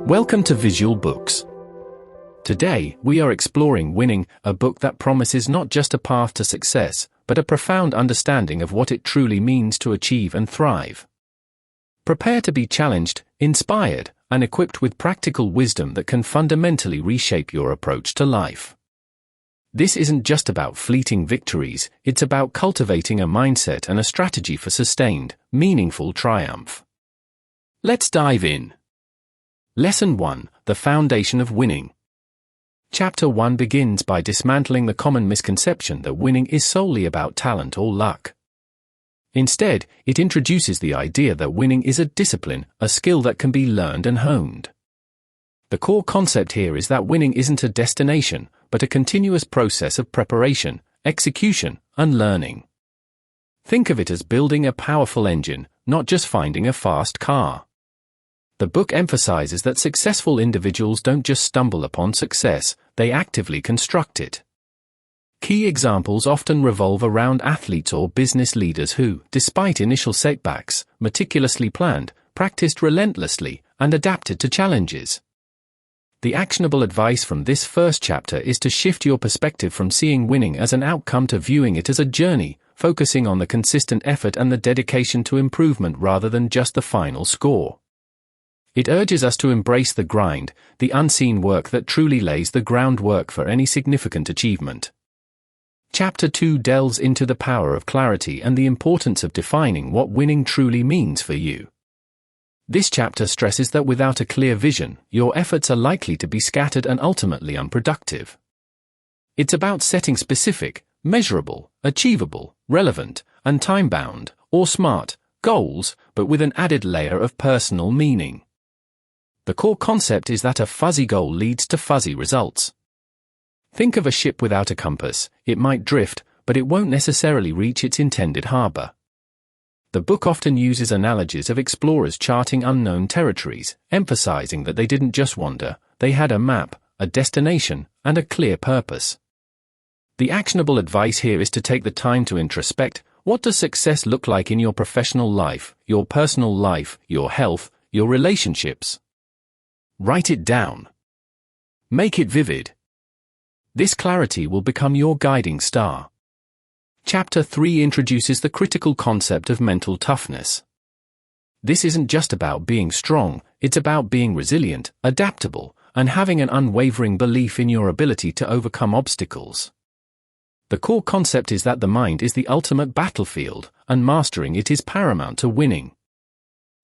Welcome to Visual Books. Today, we are exploring Winning, a book that promises not just a path to success, but a profound understanding of what it truly means to achieve and thrive. Prepare to be challenged, inspired, and equipped with practical wisdom that can fundamentally reshape your approach to life. This isn't just about fleeting victories, it's about cultivating a mindset and a strategy for sustained, meaningful triumph. Let's dive in. Lesson 1: The Foundation of Winning. Chapter 1 begins by dismantling the common misconception that winning is solely about talent or luck. Instead, it introduces the idea that winning is a discipline, a skill that can be learned and honed. The core concept here is that winning isn't a destination, but a continuous process of preparation, execution, and learning. Think of it as building a powerful engine, not just finding a fast car. The book emphasizes that successful individuals don't just stumble upon success, they actively construct it. Key examples often revolve around athletes or business leaders who, despite initial setbacks, meticulously planned, practiced relentlessly, and adapted to challenges. The actionable advice from this first chapter is to shift your perspective from seeing winning as an outcome to viewing it as a journey, focusing on the consistent effort and the dedication to improvement rather than just the final score. It urges us to embrace the grind, the unseen work that truly lays the groundwork for any significant achievement. Chapter 2 delves into the power of clarity and the importance of defining what winning truly means for you. This chapter stresses that without a clear vision, your efforts are likely to be scattered and ultimately unproductive. It's about setting specific, measurable, achievable, relevant, and time-bound, or SMART, goals, but with an added layer of personal meaning. The core concept is that a fuzzy goal leads to fuzzy results. Think of a ship without a compass. It might drift, but it won't necessarily reach its intended harbor. The book often uses analogies of explorers charting unknown territories, emphasizing that they didn't just wander, they had a map, a destination, and a clear purpose. The actionable advice here is to take the time to introspect. What does success look like in your professional life, your personal life, your health, your relationships? Write it down. Make it vivid. This clarity will become your guiding star. Chapter 3 introduces the critical concept of mental toughness. This isn't just about being strong, it's about being resilient, adaptable, and having an unwavering belief in your ability to overcome obstacles. The core concept is that the mind is the ultimate battlefield, and mastering it is paramount to winning.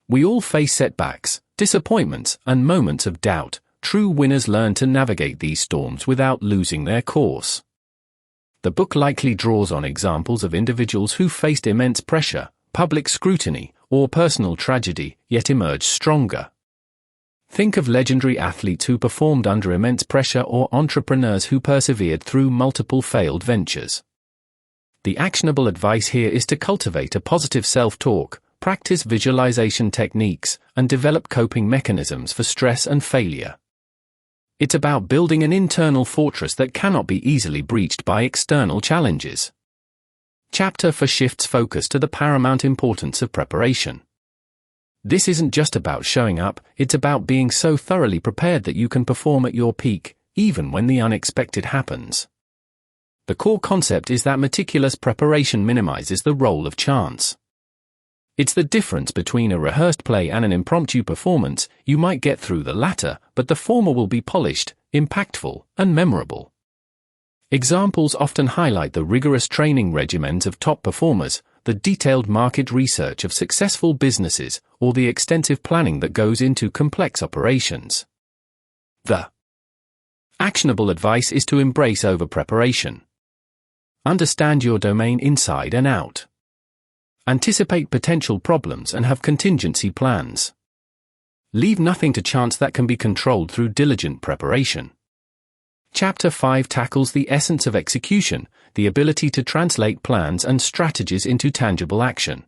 We all face setbacks, disappointments, and moments of doubt. True winners learn to navigate these storms without losing their course. The book likely draws on examples of individuals who faced immense pressure, public scrutiny, or personal tragedy, yet emerged stronger. Think of legendary athletes who performed under immense pressure or entrepreneurs who persevered through multiple failed ventures. The actionable advice here is to cultivate a positive self-talk, practice visualization techniques, and develop coping mechanisms for stress and failure. It's about building an internal fortress that cannot be easily breached by external challenges. Chapter 4 shifts focus to the paramount importance of preparation. This isn't just about showing up, it's about being so thoroughly prepared that you can perform at your peak, even when the unexpected happens. The core concept is that meticulous preparation minimizes the role of chance. It's the difference between a rehearsed play and an impromptu performance. You might get through the latter, but the former will be polished, impactful, and memorable. Examples often highlight the rigorous training regimens of top performers, the detailed market research of successful businesses, or the extensive planning that goes into complex operations. The actionable advice is to embrace over-preparation. Understand your domain inside and out. Anticipate potential problems and have contingency plans. Leave nothing to chance that can be controlled through diligent preparation. Chapter 5 tackles the essence of execution, the ability to translate plans and strategies into tangible action.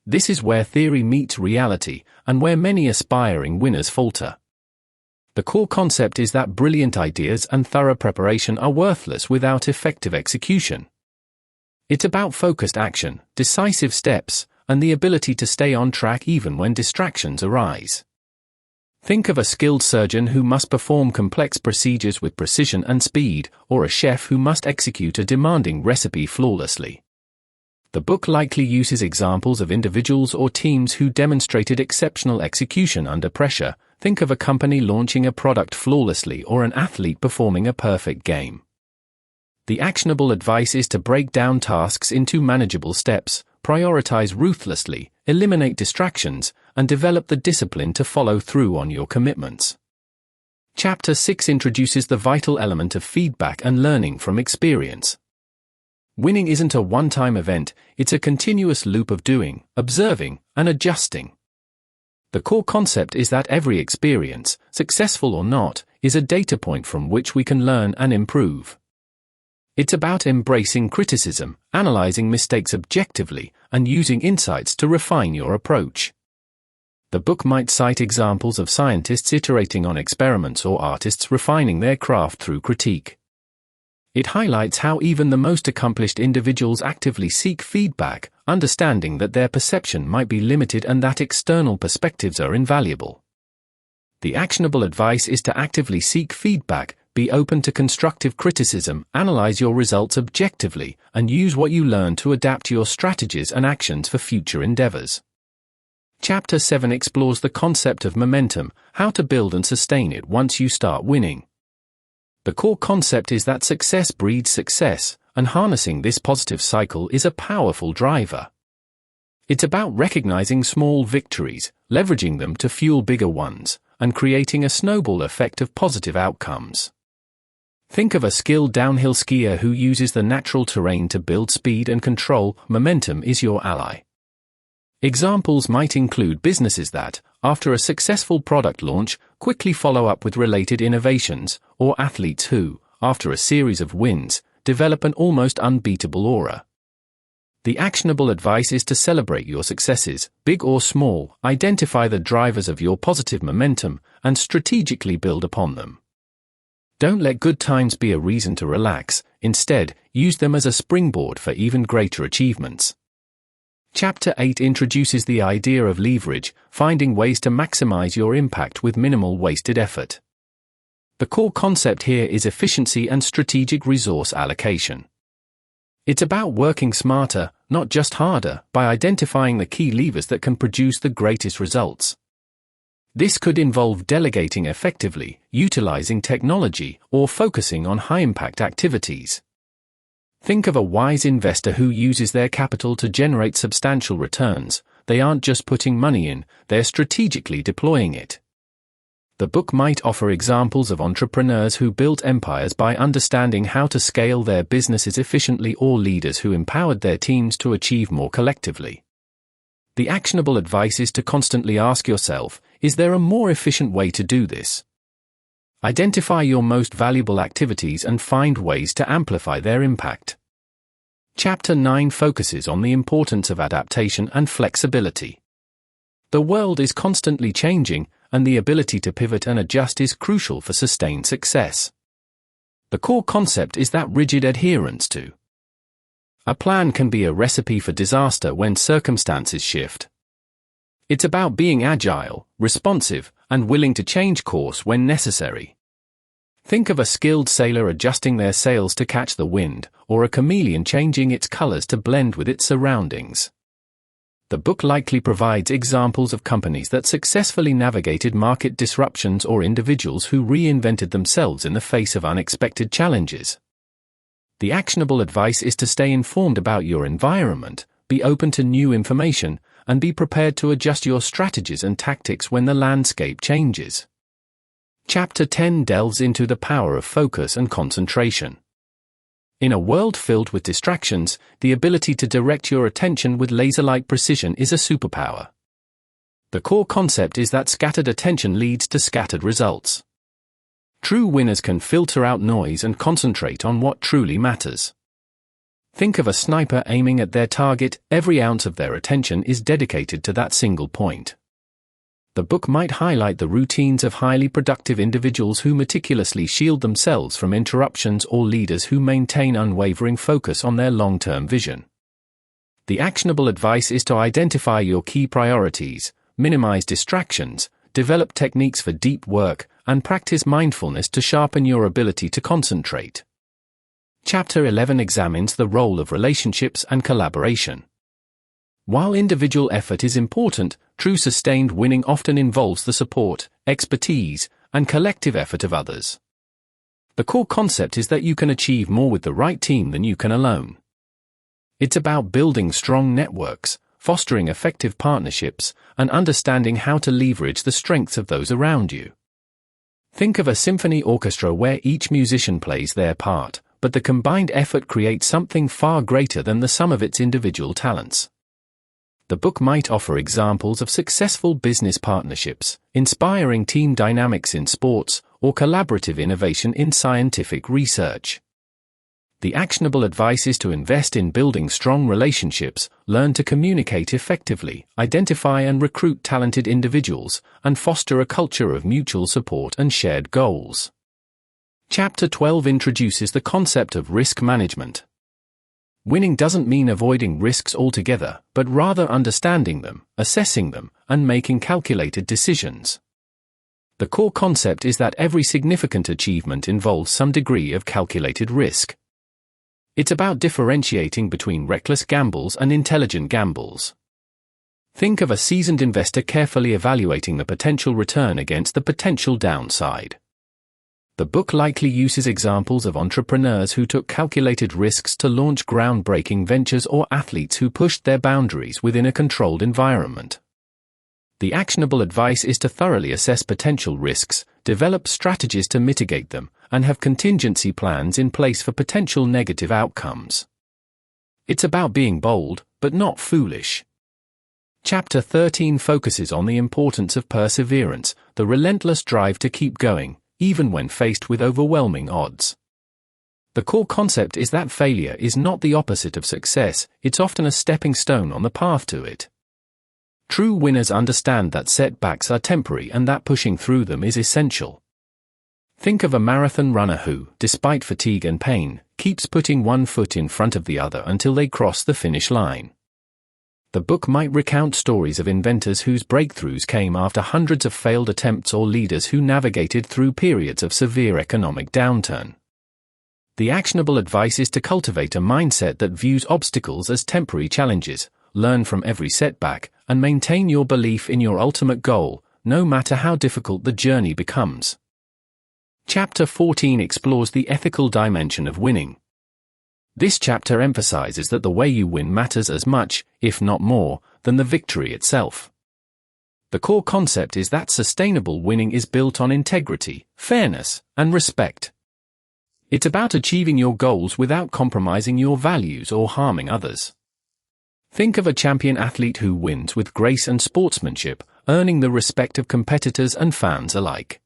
This is where theory meets reality, and where many aspiring winners falter. The core concept is that brilliant ideas and thorough preparation are worthless without effective execution. It's about focused action, decisive steps, and the ability to stay on track even when distractions arise. Think of a skilled surgeon who must perform complex procedures with precision and speed, or a chef who must execute a demanding recipe flawlessly. The book likely uses examples of individuals or teams who demonstrated exceptional execution under pressure. Think of a company launching a product flawlessly or an athlete performing a perfect game. The actionable advice is to break down tasks into manageable steps, prioritize ruthlessly, eliminate distractions, and develop the discipline to follow through on your commitments. Chapter 6 introduces the vital element of feedback and learning from experience. Winning isn't a one-time event, it's a continuous loop of doing, observing, and adjusting. The core concept is that every experience, successful or not, is a data point from which we can learn and improve. It's about embracing criticism, analyzing mistakes objectively, and using insights to refine your approach. The book might cite examples of scientists iterating on experiments or artists refining their craft through critique. It highlights how even the most accomplished individuals actively seek feedback, understanding that their perception might be limited and that external perspectives are invaluable. The actionable advice is to actively seek feedback, be open to constructive criticism, analyze your results objectively, and use what you learn to adapt your strategies and actions for future endeavors. Chapter 7 explores the concept of momentum, how to build and sustain it once you start winning. The core concept is that success breeds success, and harnessing this positive cycle is a powerful driver. It's about recognizing small victories, leveraging them to fuel bigger ones, and creating a snowball effect of positive outcomes. Think of a skilled downhill skier who uses the natural terrain to build speed and control. Momentum is your ally. Examples might include businesses that, after a successful product launch, quickly follow up with related innovations, or athletes who, after a series of wins, develop an almost unbeatable aura. The actionable advice is to celebrate your successes, big or small, identify the drivers of your positive momentum, and strategically build upon them. Don't let good times be a reason to relax, instead, use them as a springboard for even greater achievements. Chapter 8 introduces the idea of leverage, finding ways to maximize your impact with minimal wasted effort. The core concept here is efficiency and strategic resource allocation. It's about working smarter, not just harder, by identifying the key levers that can produce the greatest results. This could involve delegating effectively, utilizing technology, or focusing on high-impact activities. Think of a wise investor who uses their capital to generate substantial returns. They aren't just putting money in, they're strategically deploying it. The book might offer examples of entrepreneurs who built empires by understanding how to scale their businesses efficiently, or leaders who empowered their teams to achieve more collectively. The actionable advice is to constantly ask yourself, is there a more efficient way to do this? Identify your most valuable activities and find ways to amplify their impact. Chapter 9 focuses on the importance of adaptation and flexibility. The world is constantly changing, and the ability to pivot and adjust is crucial for sustained success. The core concept is that rigid adherence to a plan can be a recipe for disaster when circumstances shift. It's about being agile, responsive, and willing to change course when necessary. Think of a skilled sailor adjusting their sails to catch the wind, or a chameleon changing its colors to blend with its surroundings. The book likely provides examples of companies that successfully navigated market disruptions or individuals who reinvented themselves in the face of unexpected challenges. The actionable advice is to stay informed about your environment, be open to new information, and be prepared to adjust your strategies and tactics when the landscape changes. Chapter 10 delves into the power of focus and concentration. In a world filled with distractions, the ability to direct your attention with laser-like precision is a superpower. The core concept is that scattered attention leads to scattered results. True winners can filter out noise and concentrate on what truly matters. Think of a sniper aiming at their target. Every ounce of their attention is dedicated to that single point. The book might highlight the routines of highly productive individuals who meticulously shield themselves from interruptions, or leaders who maintain unwavering focus on their long-term vision. The actionable advice is to identify your key priorities, minimize distractions, develop techniques for deep work, and practice mindfulness to sharpen your ability to concentrate. Chapter 11 examines the role of relationships and collaboration. While individual effort is important, true sustained winning often involves the support, expertise, and collective effort of others. The core concept is that you can achieve more with the right team than you can alone. It's about building strong networks, fostering effective partnerships, and understanding how to leverage the strengths of those around you. Think of a symphony orchestra where each musician plays their part, but the combined effort creates something far greater than the sum of its individual talents. The book might offer examples of successful business partnerships, inspiring team dynamics in sports, or collaborative innovation in scientific research. The actionable advice is to invest in building strong relationships, learn to communicate effectively, identify and recruit talented individuals, and foster a culture of mutual support and shared goals. Chapter 12 introduces the concept of risk management. Winning doesn't mean avoiding risks altogether, but rather understanding them, assessing them, and making calculated decisions. The core concept is that every significant achievement involves some degree of calculated risk. It's about differentiating between reckless gambles and intelligent gambles. Think of a seasoned investor carefully evaluating the potential return against the potential downside. The book likely uses examples of entrepreneurs who took calculated risks to launch groundbreaking ventures or athletes who pushed their boundaries within a controlled environment. The actionable advice is to thoroughly assess potential risks, develop strategies to mitigate them, and have contingency plans in place for potential negative outcomes. It's about being bold, but not foolish. Chapter 13 focuses on the importance of perseverance, the relentless drive to keep going, even when faced with overwhelming odds. The core concept is that failure is not the opposite of success, it's often a stepping stone on the path to it. True winners understand that setbacks are temporary and that pushing through them is essential. Think of a marathon runner who, despite fatigue and pain, keeps putting one foot in front of the other until they cross the finish line. The book might recount stories of inventors whose breakthroughs came after hundreds of failed attempts or leaders who navigated through periods of severe economic downturn. The actionable advice is to cultivate a mindset that views obstacles as temporary challenges, learn from every setback, and maintain your belief in your ultimate goal, no matter how difficult the journey becomes. Chapter 14 explores the ethical dimension of winning. This chapter emphasizes that the way you win matters as much, if not more, than the victory itself. The core concept is that sustainable winning is built on integrity, fairness, and respect. It's about achieving your goals without compromising your values or harming others. Think of a champion athlete who wins with grace and sportsmanship, earning the respect of competitors and fans alike.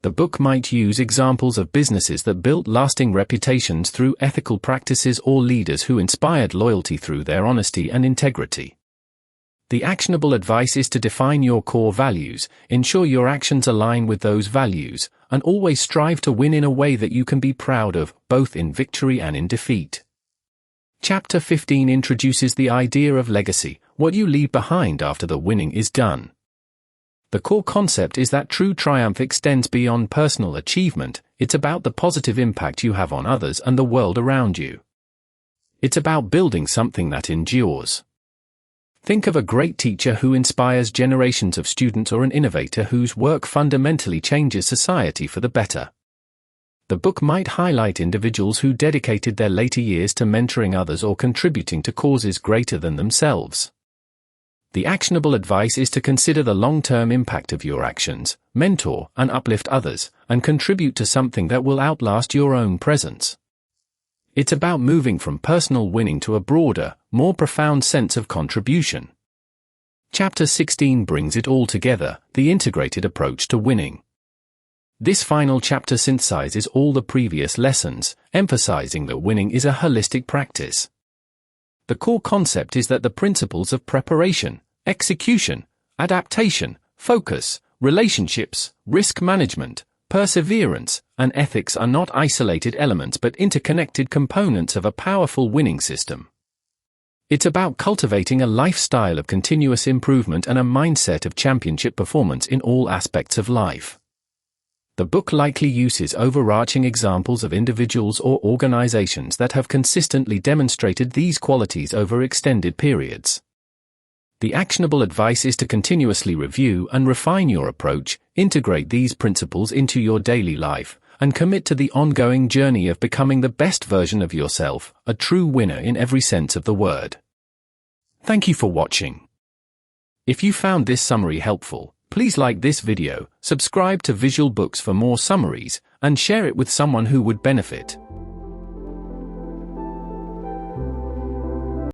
The book might use examples of businesses that built lasting reputations through ethical practices or leaders who inspired loyalty through their honesty and integrity. The actionable advice is to define your core values, ensure your actions align with those values, and always strive to win in a way that you can be proud of, both in victory and in defeat. Chapter 15 introduces the idea of legacy, what you leave behind after the winning is done. The core concept is that true triumph extends beyond personal achievement, it's about the positive impact you have on others and the world around you. It's about building something that endures. Think of a great teacher who inspires generations of students or an innovator whose work fundamentally changes society for the better. The book might highlight individuals who dedicated their later years to mentoring others or contributing to causes greater than themselves. The actionable advice is to consider the long-term impact of your actions, mentor and uplift others, and contribute to something that will outlast your own presence. It's about moving from personal winning to a broader, more profound sense of contribution. Chapter 16 brings it all together, the integrated approach to winning. This final chapter synthesizes all the previous lessons, emphasizing that winning is a holistic practice. The core concept is that the principles of preparation, execution, adaptation, focus, relationships, risk management, perseverance, and ethics are not isolated elements but interconnected components of a powerful winning system. It's about cultivating a lifestyle of continuous improvement and a mindset of championship performance in all aspects of life. The book likely uses overarching examples of individuals or organizations that have consistently demonstrated these qualities over extended periods. The actionable advice is to continuously review and refine your approach, integrate these principles into your daily life, and commit to the ongoing journey of becoming the best version of yourself, a true winner in every sense of the word. Thank you for watching. If you found this summary helpful, please like this video, subscribe to Visual Books for more summaries, and share it with someone who would benefit.